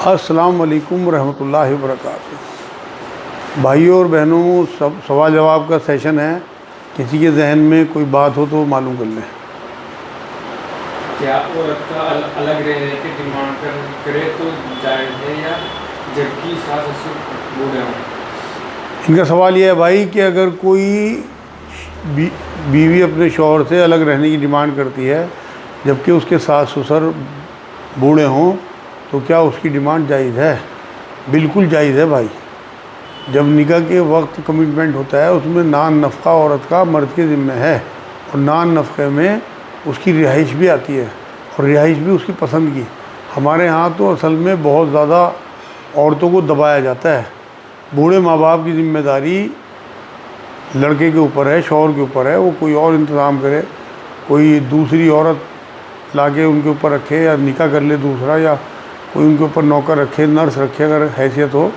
السلام علیکم ورحمۃ اللہ وبرکاتہ۔ بھائیوں اور بہنوں، سب سوال جواب کا سیشن ہے۔ کسی کے ذہن میں کوئی بات ہو تو معلوم کر لیں۔ کیا عورت کا الگ رہنے کی ڈیمانڈ کرے تو جائز ہے یا جبکہ ساس سسر بوڑھے ہوں؟ ان کا سوال یہ ہے بھائی کہ اگر کوئی بیوی اپنے شوہر سے الگ رہنے کی ڈیمانڈ کرتی ہے جبکہ اس کے ساس سسر بوڑھے ہوں تو کیا اس کی ڈیمانڈ جائز ہے؟ بالکل جائز ہے بھائی۔ جب نکاح کے وقت کمٹمنٹ ہوتا ہے اس میں نان نفقہ عورت کا مرد کے ذمہ ہے، اور نان نفقے میں اس کی رہائش بھی آتی ہے، اور رہائش بھی اس کی پسند کی۔ ہمارے ہاں تو اصل میں بہت زیادہ عورتوں کو دبایا جاتا ہے۔ بوڑھے ماں باپ کی ذمہ داری لڑکے کے اوپر ہے، شوہر کے اوپر ہے، وہ کوئی اور انتظام کرے، کوئی دوسری عورت لا کے ان کے اوپر رکھے، یا نکاح کر لے دوسرا، یا کوئی ان کے اوپر نوکر رکھے، نرس رکھے اگر حیثیت ہو،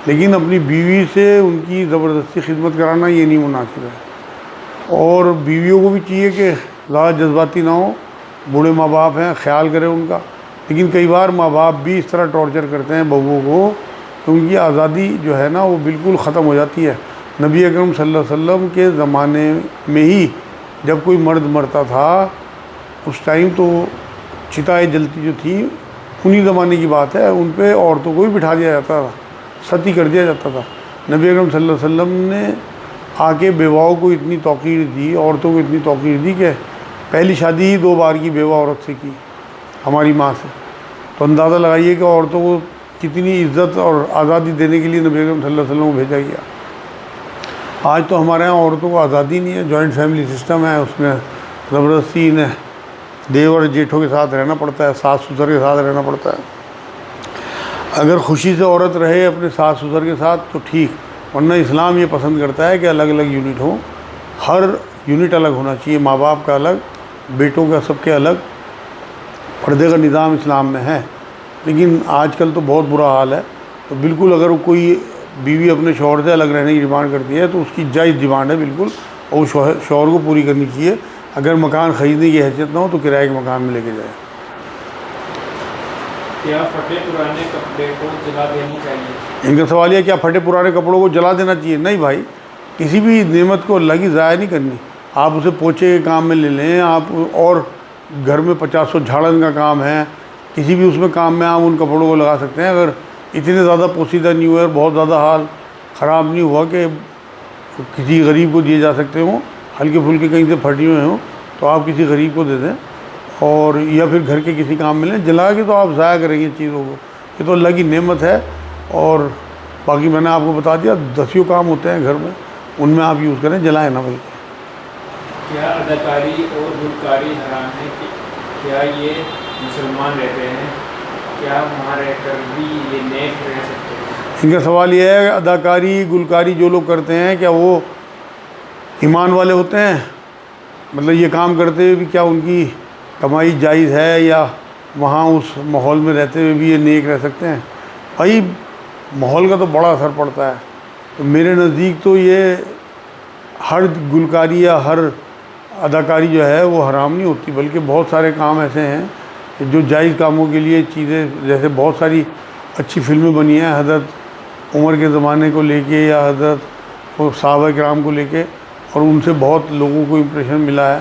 لیکن اپنی بیوی سے ان کی زبردستی خدمت کرانا یہ نہیں مناسب ہے۔ اور بیویوں کو بھی چاہیے کہ زیادہ جذباتی نہ ہو، بوڑھے ماں باپ ہیں خیال کرے ان کا، لیکن کئی بار ماں باپ بھی اس طرح ٹارچر کرتے ہیں بہوؤں کو کہ ان کی آزادی جو ہے نا وہ بالکل ختم ہو جاتی ہے۔ نبی اکرم صلی اللہ علیہ وسلم کے زمانے میں ہی جب کوئی مرد مرتا تھا اس ٹائم تو چتائیں جلتی جو تھیں انہی زمانے کی بات ہے، ان پہ عورتوں کو بھی بٹھا دیا جاتا تھا، ستی کر دیا جاتا تھا۔ نبی اکرم صلی اللہ علیہ وسلم نے آ کے بیواؤں کو اتنی توقیر دی، عورتوں کو اتنی توقیر دی کہ پہلی شادی ہی 2 بار کی بیوہ عورت سے کی، ہماری ماں سے۔ تو اندازہ لگائیے کہ عورتوں کو کتنی عزت اور آزادی دینے کے لیے نبی اکرم صلی اللہ علیہ وسلم کو بھیجا گیا۔ آج تو ہمارے یہاں عورتوں کو آزادی نہیں ہے، جوائنٹ فیملی سسٹم ہے، اس میں زبردستی انہیں دیور جیٹھوں کے ساتھ رہنا پڑتا ہے، ساس سسر کے ساتھ رہنا پڑتا ہے۔ اگر خوشی سے عورت رہے اپنے ساس سسر کے ساتھ تو ٹھیک، ورنہ اسلام یہ پسند کرتا ہے کہ الگ الگ یونٹ ہوں، ہر یونٹ الگ ہونا چاہیے، ماں باپ کا الگ، بیٹوں کا سب کے الگ، پردے کا نظام اسلام میں ہے۔ لیکن آج کل تو بہت برا حال ہے۔ تو بالکل اگر کوئی بیوی اپنے شوہر سے الگ رہنے کی ڈیمانڈ کرتی ہے تو اس کی جائز ڈیمانڈ ہے بالکل، اور وہ شوہر کو پوری کرنی چاہیے۔ اگر مکان خریدنے کی حیثیت نہ ہو تو کرائے کے مکان میں لے کے جائے۔ کیا پھٹے پرانے کپڑے کو جلا دینی چاہیے؟ ان کا سوال یہ کیا پھٹے پرانے کپڑوں کو جلا دینا چاہیے؟ نہیں بھائی، کسی بھی نعمت کو اللہ کی ضائع نہیں کرنی۔ آپ اسے پوچھے کے کام میں لے لیں، آپ اور گھر میں 50 جھاڑن کا کام ہے، کسی بھی اس میں کام میں آپ ان کپڑوں کو لگا سکتے ہیں۔ اگر اتنے زیادہ پوسیدہ نہیں ہوئے اور بہت زیادہ حال خراب نہیں ہوا کہ کسی غریب کو دیے جا سکتے ہوں، ہلکے پھلکے کہیں سے پھٹی ہوئے ہوں تو آپ کسی غریب کو دے دیں، اور یا پھر گھر کے کسی کام میں لیں۔ جلا کے تو آپ ضائع کریں گے چیزوں کو، یہ تو اللہ کی نعمت ہے۔ اور باقی میں نے آپ کو بتا دیا 10 کام ہوتے ہیں گھر میں، ان میں آپ یوز کریں، جلائیں نہ بلکہ۔ کیا اداکاری اور گلوکاری حرام ہے؟ کیا یہ مسلمان رہتے ہیں؟ کیا وہاں رہ کر بھی یہ نیک رہ سکتے ہیں؟ ان کا سوال یہ ہے اداکاری گلوکاری جو لوگ کرتے ہیں کیا وہ ایمان والے ہوتے ہیں؟ مطلب یہ کام کرتے ہوئے بھی کیا ان کی کمائی جائز ہے، یا وہاں اس ماحول میں رہتے ہوئے بھی یہ نیک رہ سکتے ہیں؟ بھائی ماحول کا تو بڑا اثر پڑتا ہے۔ تو میرے نزدیک تو یہ ہر گلوکاری یا ہر اداکاری جو ہے وہ حرام نہیں ہوتی، بلکہ بہت سارے کام ایسے ہیں کہ جو جائز کاموں کے لیے چیزیں، جیسے بہت ساری اچھی فلمیں بنی ہیں حضرت عمر کے زمانے کو لے کے یا حضرت صحابہ کرام کو لے کے، اور ان سے بہت لوگوں کو امپریشن ملا ہے۔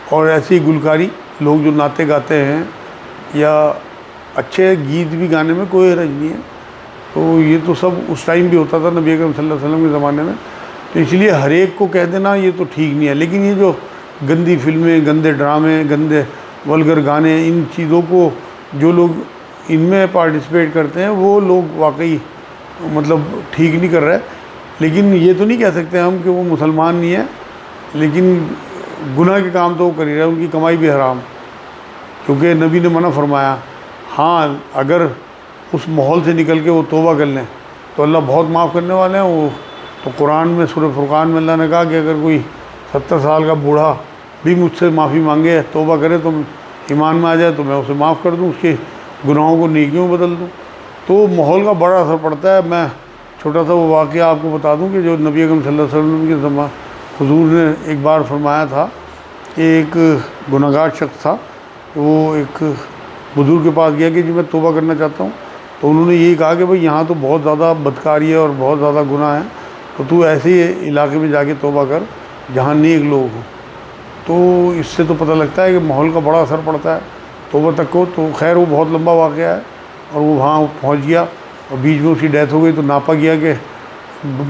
اور ایسی گلوکاری لوگ جو نعتیں گاتے ہیں یا اچھے گیت بھی گانے میں کوئی حرج نہیں ہے، تو یہ تو سب اس ٹائم بھی ہوتا تھا نبی اکرم صلی اللہ علیہ وسلم کے زمانے میں، تو اس لیے ہر ایک کو کہہ دینا یہ تو ٹھیک نہیں ہے۔ لیکن یہ جو گندی فلمیں، گندے ڈرامے، گندے ولگر گانے، ان چیزوں کو جو لوگ ان میں پارٹیسپیٹ کرتے ہیں وہ لوگ واقعی مطلب ٹھیک نہیں کر رہے۔ لیکن یہ تو نہیں کہہ سکتے ہم کہ وہ مسلمان نہیں ہے، لیکن گناہ کے کام تو وہ کر ہی رہے، ان کی کمائی بھی حرام، کیونکہ نبی نے منع فرمایا۔ ہاں اگر اس ماحول سے نکل کے وہ توبہ کر لیں تو اللہ بہت معاف کرنے والے ہیں۔ وہ تو قرآن میں سورہ فرقان میں اللہ نے کہا کہ اگر کوئی 70 سال کا بوڑھا بھی مجھ سے معافی مانگے، توبہ کرے، تو ایمان میں آ جائے تو میں اسے معاف کر دوں، اس کے گناہوں کو نیکیوں میں بدل دوں۔ تو ماحول کا بڑا اثر پڑتا ہے۔ میں چھوٹا سا وہ واقعہ آپ کو بتا دوں کہ جو نبی اکرم صلی اللہ علیہ وسلم کے زمانے حضور نے ایک بار فرمایا تھا کہ ایک گنہگار شخص تھا، وہ ایک بزرگ کے پاس گیا کہ جی میں توبہ کرنا چاہتا ہوں، تو انہوں نے یہی کہا کہ بھئی یہاں تو بہت زیادہ بدکاری ہے اور بہت زیادہ گناہ ہے، تو ایسے ہی علاقے میں جا کے توبہ کر جہاں نیک لوگ ہوں۔ تو اس سے تو پتہ لگتا ہے کہ ماحول کا بڑا اثر پڑتا ہے توبہ تک کو۔ تو خیر وہ بہت لمبا واقعہ ہے، اور وہ وہاں پہنچ گیا اور بیچ میں اس کی ڈیتھ ہو گئی، تو ناپا گیا کہ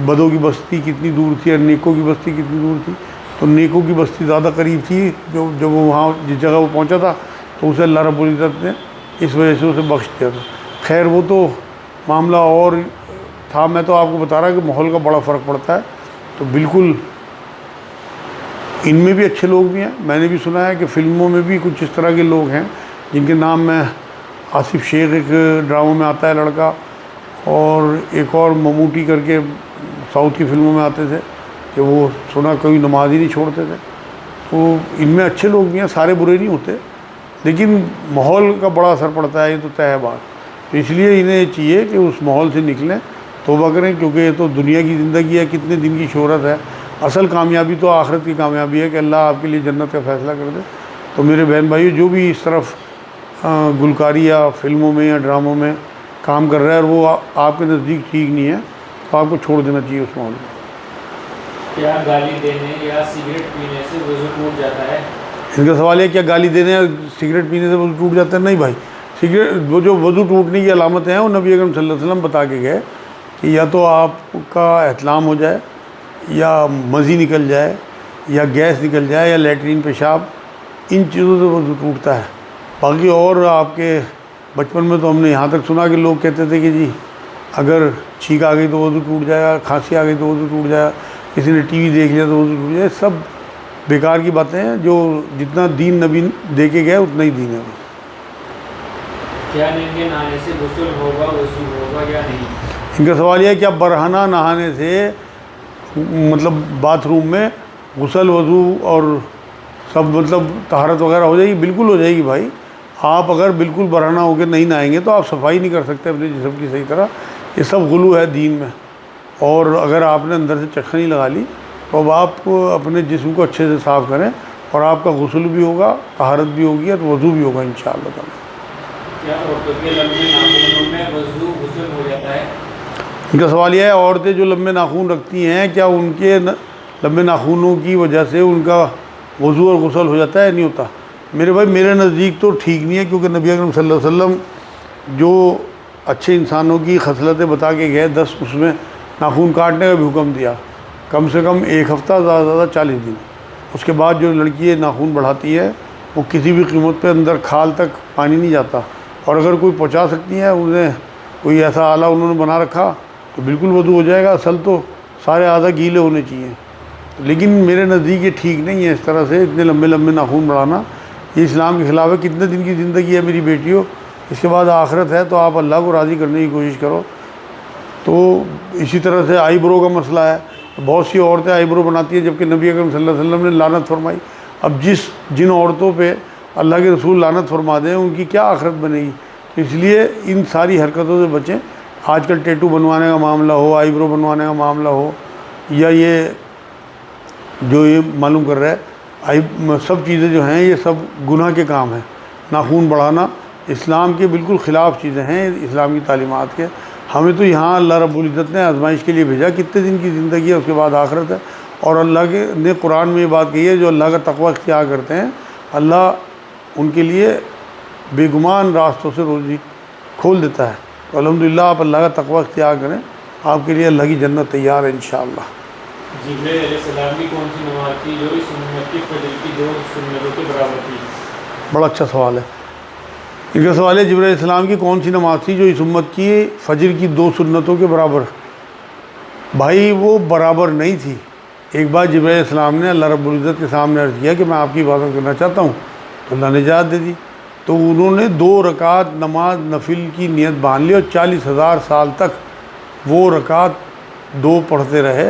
بدوں کی بستی کتنی دور تھی اور نیکوں کی بستی کتنی دور تھی۔ تو نیکوں کی بستی زیادہ قریب تھی، جب وہ وہاں جس جگہ وہ پہنچا تھا تو اسے اللہ رب العزت نے اس وجہ سے اسے بخش دیا تھا۔ خیر وہ تو معاملہ اور تھا، میں تو آپ کو بتا رہا کہ ماحول کا بڑا فرق پڑتا ہے۔ تو بالکل ان میں بھی اچھے لوگ بھی ہیں، میں نے بھی سنا ہے کہ فلموں میں بھی کچھ اس طرح کے لوگ ہیں جن کے نام میں آصف شیخ ایک ڈراموں میں آتا ہے لڑکا، اور ایک اور مموٹی کر کے ساؤتھ کی فلموں میں آتے تھے کہ وہ سنا کوئی نماز ہی نہیں چھوڑتے تھے۔ تو ان میں اچھے لوگ بھی ہیں، سارے برے نہیں ہوتے، لیکن ماحول کا بڑا اثر پڑتا ہے، یہ تو طے ہے بات۔ تو اس لیے انہیں چاہیے کہ اس ماحول سے نکلیں، توبہ کریں، کیونکہ یہ تو دنیا کی زندگی ہے، کتنے دن کی شہرت ہے۔ اصل کامیابی تو آخرت کی کامیابی ہے کہ اللہ آپ کے لیے جنت کا فیصلہ کر دے۔ تو میرے بہن بھائیو، جو بھی اس طرف گلکاری یا فلموں میں یا ڈراموں میں کام کر رہا ہے اور وہ آپ کے نزدیک ٹھیک نہیں ہے، تو آپ کو چھوڑ دینا چاہیے اس ماحول میں۔ کیا گالی دینے یا سگریٹ پینے سے وضو ٹوٹ جاتا ہے؟ ان کا سوال ہے کیا گالی دینے اور سگریٹ پینے سے وضو ٹوٹ جاتا ہے؟ نہیں بھائی، سگریٹ وہ جو وضو ٹوٹنے کی علامتیں ہیں وہ نبی اکرم صلی اللہ علیہ وسلم بتا کے گئے کہ یا تو آپ کا احتلام ہو جائے، یا مزی نکل جائے، یا گیس نکل جائے، یا لیٹرین پیشاب، ان چیزوں سے وضو ٹوٹتا ہے۔ باقی اور آپ کے بچپن میں تو ہم نے یہاں تک سنا کہ لوگ کہتے تھے کہ جی اگر چھینک آ گئی تو وضو ٹوٹ جائے گا، کھانسی آ گئی تو وضو ٹوٹ جائے گا، کسی نے ٹی وی دیکھ لیا تو وضو ٹوٹ جائے۔ سب بیکار کی باتیں ہیں، جو جتنا دین نبی دے کے گئے اتنا ہی دین ہے۔ کیا ننگے نہانے سے غسل ہوگا، وضو ہوگا یا نہیں؟ ان کا سوال یہ ہے کیا برہنہ نہانے سے مطلب باتھ روم میں غسل، وضو اور سب مطلب طہارت وغیرہ ہو جائے گی؟ بالکل ہو جائے گی بھائی۔ آپ اگر بالکل برہنہ ہو کے نہیں نہائیں گے تو آپ صفائی نہیں کر سکتے اپنے جسم کی صحیح طرح۔ یہ سب غلو ہے دین میں، اور اگر آپ نے اندر سے چٹخنی لگا لی تو اب آپ اپنے جسم کو اچھے سے صاف کریں، اور آپ کا غسل بھی ہوگا، طہارت بھی ہوگی، اور وضو بھی ہوگا انشاءاللہ تعالیٰ۔ کیا عورتوں کے لمبے ناخنوں میں وضو غسل ہو جاتا ہے؟ ان کا سوال یہ ہے عورتیں جو لمبے ناخن رکھتی ہیں کیا ان کے لمبے ناخنوں کی وجہ سے ان کا وضو اور غسل ہو جاتا ہے؟ نہیں ہوتا میرے بھائی، میرے نزدیک تو ٹھیک نہیں ہے، کیونکہ نبی اکرم صلی اللہ علیہ وسلم جو اچھے انسانوں کی خصلتیں بتا کے گئے 10، اس میں ناخن کاٹنے کا بھی حکم دیا، کم سے کم 1 ہفتہ، زیادہ سے زیادہ 40 دن۔ اس کے بعد جو لڑکی ناخن بڑھاتی ہے وہ کسی بھی قیمت پہ اندر کھال تک پانی نہیں جاتا، اور اگر کوئی پہنچا سکتی ہے، انہیں کوئی ایسا آلہ انہوں نے بنا رکھا تو بالکل وضو ہو جائے گا۔ اصل تو سارے اعضاء گیلے ہونے چاہیے، لیکن میرے نزدیک یہ ٹھیک نہیں ہے اس طرح سے اتنے لمبے لمبے ناخن بڑھانا، یہ اسلام کے خلاف ہے۔ کتنے دن کی زندگی ہے میری بیٹیوں، اس کے بعد آخرت ہے، تو آپ اللہ کو راضی کرنے کی کوشش کرو۔ تو اسی طرح سے آئی برو کا مسئلہ ہے، بہت سی عورتیں آئی برو بناتی ہیں جبکہ نبی اکرم صلی اللہ علیہ وسلم نے لعنت فرمائی۔ اب جن عورتوں پہ اللہ کے رسول لعنت فرما دیں ان کی کیا آخرت بنے گی؟ اس لیے ان ساری حرکتوں سے بچیں۔ آج کل ٹیٹو بنوانے کا معاملہ ہو، آئی برو بنوانے کا معاملہ ہو، یا یہ جو یہ معلوم کر رہا ہے سب چیزیں جو ہیں یہ سب گناہ کے کام ہیں۔ ناخون بڑھانا اسلام کے بالکل خلاف چیزیں ہیں، اسلام کی تعلیمات کے۔ ہمیں تو یہاں اللہ رب العزت نے آزمائش کے لیے بھیجا، کتنے دن کی زندگی ہے، اس کے بعد آخرت ہے، اور اللہ نے قرآن میں یہ بات کہی ہے جو اللہ کا تقوی اختیار کرتے ہیں اللہ ان کے لیے بے گمان راستوں سے روزی کھول دیتا ہے۔ تو الحمدللہ آپ اللہ کا تقوی اختیار کریں، آپ کے لیے اللہ کی جنت تیار ہے انشاءاللہ۔ جبرائیل علیہ السلام کی کون سی نماز تھی جو اس امت کی فجر کی 2 سنتوں کے برابر تھی؟ بڑا اچھا سوال ہے۔ ان کا سوال ہے جبرائیل علیہ السلام کی کون سی نماز تھی جو اس امت کی فجر کی 2 سنتوں کے برابر؟ بھائی وہ برابر نہیں تھی۔ ایک بار جبرائیل علیہ السلام نے اللہ رب العزت کے سامنے عرض کیا کہ میں آپ کی عبادت کرنا چاہتا ہوں، تو اللہ نے اجازت دے دی۔ تو انہوں نے 2 رکعت نماز نفل کی نیت باندھ لی، اور 40,000 سال تک وہ رکعت 2 پڑھتے رہے،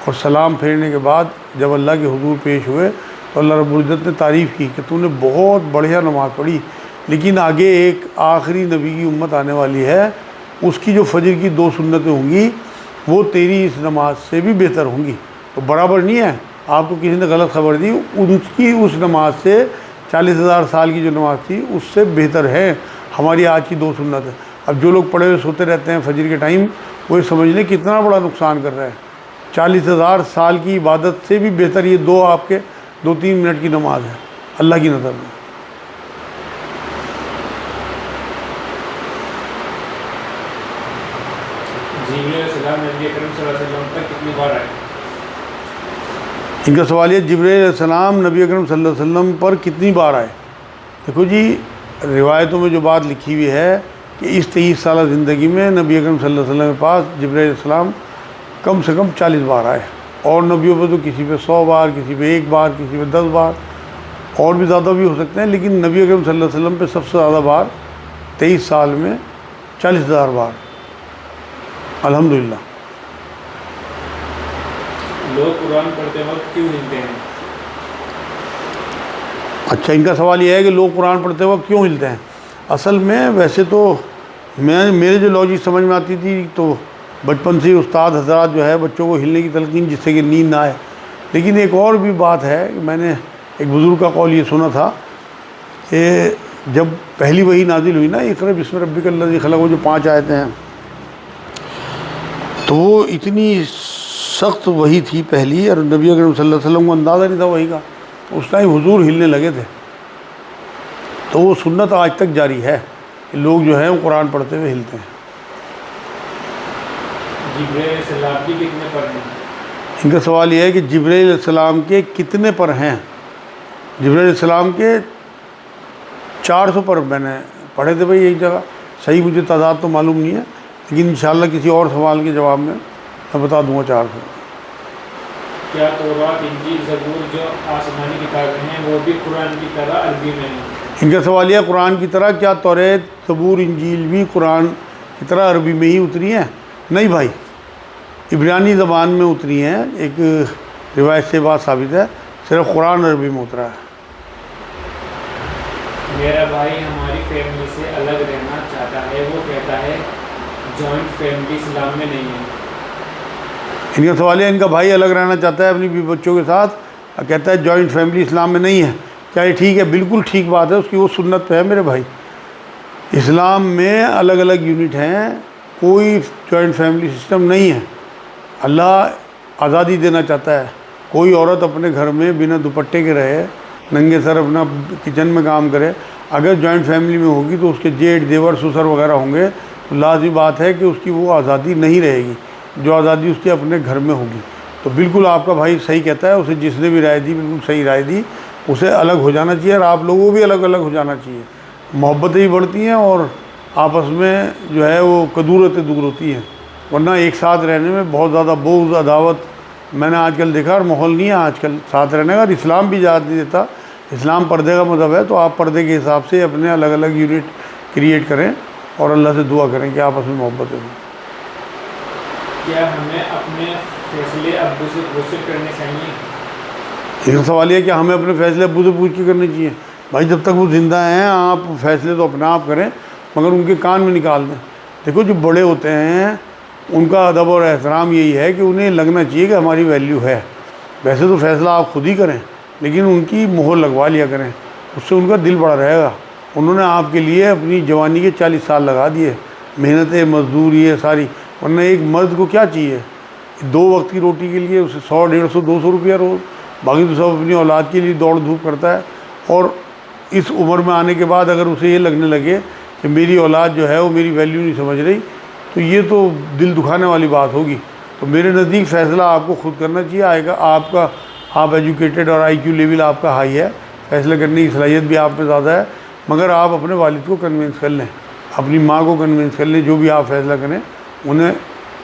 اور سلام پھیرنے کے بعد جب اللہ کے حضور پیش ہوئے تو اللہ رب العزت نے تعریف کی کہ تو نے بہت بڑھیا نماز پڑھی، لیکن آگے ایک آخری نبی کی امت آنے والی ہے، اس کی جو فجر کی 2 سنتیں ہوں گی وہ تیری اس نماز سے بھی بہتر ہوں گی۔ تو برابر نہیں ہے، آپ کو کسی نے غلط خبر دی، ان کی اس نماز سے 40,000 سال کی جو نماز تھی اس سے بہتر ہے ہماری آج کی 2 سنت ہے۔ اب جو لوگ پڑے ہوئے سوتے رہتے ہیں فجر کے ٹائم، وہ سمجھ لیں کتنا بڑا نقصان کر رہا ہے۔ 40,000 سال کی عبادت سے بھی بہتر یہ دو آپ کے 2-3 منٹ کی نماز ہے اللہ کی نظر میں۔ جبرائیل علیہ السلام نبی اکرم صلی اللہ علیہ وسلم پر کتنی بار آئے؟ ان کا سوال یہ جبرائیل علیہ السلام نبی اکرم صلی اللہ علیہ وسلم پر کتنی بار آئے؟ دیکھو جی، روایتوں میں جو بات لکھی ہوئی ہے کہ اس 23 سالہ زندگی میں نبی اکرم صلی اللہ علیہ وسلم کے پاس جبرائیل علیہ السلام کم سے کم 40 بار آئے، اور نبیوں پہ تو کسی پہ 100 بار، کسی پہ 1 بار، کسی پہ 10 بار، اور بھی زیادہ بھی ہو سکتے ہیں، لیکن نبی اکرم صلی اللہ علیہ وسلم پہ سب سے زیادہ بار 23 سال میں 40,000 بار، الحمدللہ۔ لوگ قرآن پڑھتے وقت کیوں ہلتے ہیں؟ اچھا، ان کا سوال یہ ہے کہ لوگ قرآن پڑھتے وقت کیوں ہلتے ہیں؟ اصل میں ویسے تو میرے جو لاجک سمجھ میں آتی تھی تو بچپن سے ہی استاد حضرات جو ہے بچوں کو ہلنے کی تلقین جس سے کہ نیند نہ آئے، لیکن ایک اور بھی بات ہے کہ میں نے ایک بزرگ کا قول یہ سنا تھا کہ جب پہلی وحی نازل ہوئی نا، اقرأ بسم ربک الذی خلق، وہ جو 5 آیتیں ہیں، تو وہ اتنی سخت وحی تھی پہلی، اور نبی اکرم صلی اللہ علیہ وسلم کو اندازہ نہیں تھا وحی کا، اس ٹائم حضور ہلنے لگے تھے۔ تو وہ سنت آج تک جاری ہے کہ لوگ جو ہیں وہ قرآن پڑھتے ہوئے ہلتے ہیں۔ جبرائیل علیہ السلام کی کتنے پر ہیں؟ ان کا سوال یہ ہے کہ جبرائیل علیہ السلام کے کتنے پر ہیں؟ جبرائیل علیہ السلام کے 400 پر میں نے پڑھے تھے بھائی ایک جگہ، صحیح مجھے تعداد تو معلوم نہیں ہے، لیکن انشاءاللہ کسی اور سوال کے جواب میں بتا دوں گا 400۔ کیا تورات، انجیل، زبور جو آسمانی کتابیں ہیں وہ بھی قرآن کی طرح عربی میں ہیں؟ ان کا سوال یہ ہے قرآن کی طرح کیا توریت، زبور، انجیل بھی قرآن کی طرح عربی میں ہی اتری ہیں؟ نہیں بھائی، عبرانی زبان میں اتری ہیں، ایک روایت سے بات ثابت ہے، صرف قرآن عربی میں اترا ہے۔ میرا بھائی ہماری فیملی سے الگ رہنا چاہتا ہے، وہ کہتا ہے جوائنٹ فیملی اسلام میں نہیں ہے۔ ان کا سوال ہے ان کا بھائی الگ رہنا چاہتا ہے اپنی بیوی بچوں کے ساتھ، اور کہتا ہے جوائنٹ فیملی اسلام میں نہیں ہے، کیا یہ ٹھیک ہے؟ بالکل ٹھیک بات ہے، اس کی وہ سنت پہ ہے میرے بھائی۔ اسلام میں الگ الگ یونٹ ہیں، کوئی جوائنٹ فیملی سسٹم نہیں ہے۔ اللہ آزادی دینا چاہتا ہے، کوئی عورت اپنے گھر میں بنا دوپٹے کے رہے، ننگے سر اپنا کچن میں کام کرے۔ اگر جوائنٹ فیملی میں ہوگی تو اس کے جیٹ، دیور، سسر وغیرہ ہوں گے، تو لازمی بات ہے کہ اس کی وہ آزادی نہیں رہے گی جو آزادی اس کی اپنے گھر میں ہوگی۔ تو بالکل آپ کا بھائی صحیح کہتا ہے، اسے جس نے بھی رائے دی بالکل صحیح رائے دی، اسے الگ ہو جانا چاہیے، اور آپ لوگوں کو بھی الگ الگ ہو جانا چاہیے۔ محبتیں ہی بڑھتی ہیں اور آپس میں جو ہے وہ کدورتیں دور ہوتی ہیں، ورنہ ایک ساتھ رہنے میں بہت زیادہ بغض، عداوت میں نے آج کل دیکھا، اور ماحول نہیں ہے آج کل ساتھ رہنے کا، اور اسلام بھی اجازت نہیں دیتا۔ اسلام پردے کا مذہب ہے، تو آپ پردے کے حساب سے اپنے الگ الگ یونٹ کریٹ کریں اور اللہ سے دعا کریں کہ آپس میں محبتیں ہوں۔ کیا ہمیں اپنے فیصلے ابو سے پوچھ کر کرنے چاہیے؟ یہ سوال یہ ہے کہ ہمیں اپنے فیصلے ابو سے پوچھ کے کرنے چاہیے۔ بھائی جب تک وہ زندہ ہیں آپ فیصلے تو اپنا آپ کریں، مگر ان کے کان میں نکال دیں۔ دیکھو جو بڑے ہوتے ہیں ان کا ادب اور احترام یہی ہے کہ انہیں لگنا چاہیے کہ ہماری ویلیو ہے۔ ویسے تو فیصلہ آپ خود ہی کریں، لیکن ان کی مہر لگوا لیا کریں، اس سے ان کا دل بڑا رہے گا۔ انہوں نے آپ کے لیے اپنی جوانی کے 40 سال لگا دیے، محنتیں، مزدوری یہ ساری، ورنہ ایک مرد کو کیا چاہیے؟ 2 وقت کی روٹی کے لیے اسے 100، 150، 200 روپیہ روز، باقی تو سب اپنی اولاد کے لیے دوڑ دھوپ کرتا ہے۔ اور اس عمر میں آنے کے بعد اگر اسے یہ لگنے لگے کہ میری اولاد جو ہے وہ میری ویلیو نہیں سمجھ رہی، تو یہ تو دل دکھانے والی بات ہوگی۔ تو میرے نزدیک فیصلہ آپ کو خود کرنا چاہیے۔ آئے گا آپ ایجوکیٹڈ اور IQ لیول آپ کا ہائی ہے، فیصلہ کرنے کی صلاحیت بھی آپ میں زیادہ ہے، مگر آپ اپنے والد کو کنونس کر لیں، اپنی ماں کو کنونس کر لیں، جو بھی آپ فیصلہ کریں انہیں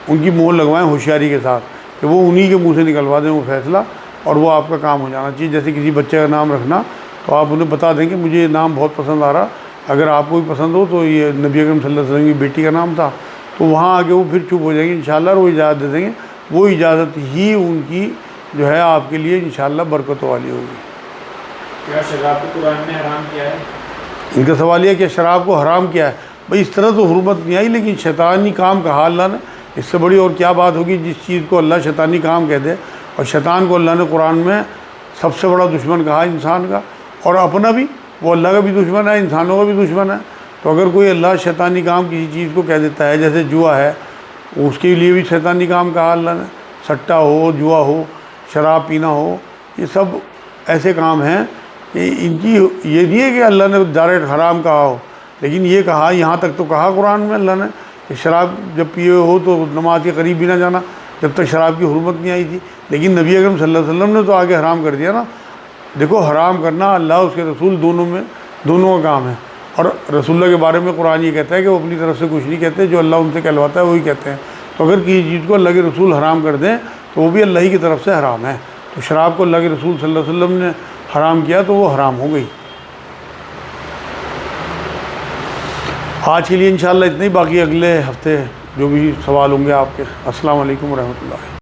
ان کی مہر لگوائیں ہوشیاری کے ساتھ کہ وہ انہی کے منہ سے نکلوا دیں وہ فیصلہ، اور وہ آپ کا کام ہو جانا چاہیے۔ جیسے کسی بچے کا نام رکھنا، تو آپ انہیں بتا دیں کہ مجھے یہ نام بہت پسند آ رہا، اگر آپ کو بھی پسند ہو تو یہ نبی اکرم صلی اللہ علیہ وسلم کی بیٹی کا نام تھا، تو وہاں آگے وہ پھر چپ ہو جائیں گے انشاءاللہ، اور وہ اجازت دے دیں گے۔ وہ اجازت ہی ان کی جو ہے آپ کے لیے انشاءاللہ برکتوں والی ہوگی۔ کیا شراب کو قرآن نے حرام کیا ہے؟ ان کا سوال یہ ہے کہ شراب کو حرام کیا ہے؟ بھائی اس طرح تو حرمت نہیں آئی، لیکن شیطانی کام کہا اللہ نے، اس سے بڑی اور کیا بات ہوگی؟ جس چیز کو اللہ شیطانی کام کہہ دے، اور شیطان کو اللہ نے قرآن میں سب سے بڑا دشمن کہا انسان کا، اور اپنا بھی وہ اللہ کا بھی دشمن ہے، انسانوں کا بھی دشمن ہے۔ تو اگر کوئی اللہ شیطانی کام کسی چیز کو کہہ دیتا ہے، جیسے جوا ہے، اس کے لیے بھی شیطانی کام کہا اللہ نے، سٹا ہو، جوا ہو، شراب پینا ہو، یہ سب ایسے کام ہیں کہ ان کی یہ نہیں ہے کہ اللہ نے ڈائریکٹ حرام کہا ہو، لیکن یہ کہا، یہاں تک تو کہا قرآن میں اللہ نے کہ شراب جب پیے ہو تو نماز کے قریب بھی نہ جانا، جب تک شراب کی حرمت نہیں آئی تھی۔ لیکن نبی اکرم صلی اللہ علیہ وسلم نے تو آگے حرام کر دیا نا۔ دیکھو حرام کرنا اللہ اس کے رسول دونوں کا کام ہے، اور رسول اللہ کے بارے میں قرآن یہ کہتا ہے کہ وہ اپنی طرف سے کچھ نہیں کہتے، جو اللہ ان سے کہلواتا ہے وہی کہتے ہیں۔ تو اگر کسی چیز کو اللہ کے رسول حرام کر دیں تو وہ بھی اللہ ہی کی طرف سے حرام ہے۔ تو شراب کو اللہ کے رسول صلی اللہ علیہ وسلم نے حرام کیا تو وہ حرام ہو گئی۔ آج کے لیے انشاءاللہ اتنا ہی، باقی اگلے ہفتے جو بھی سوال ہوں گے آپ کے۔ السلام علیکم ورحمۃ اللہ۔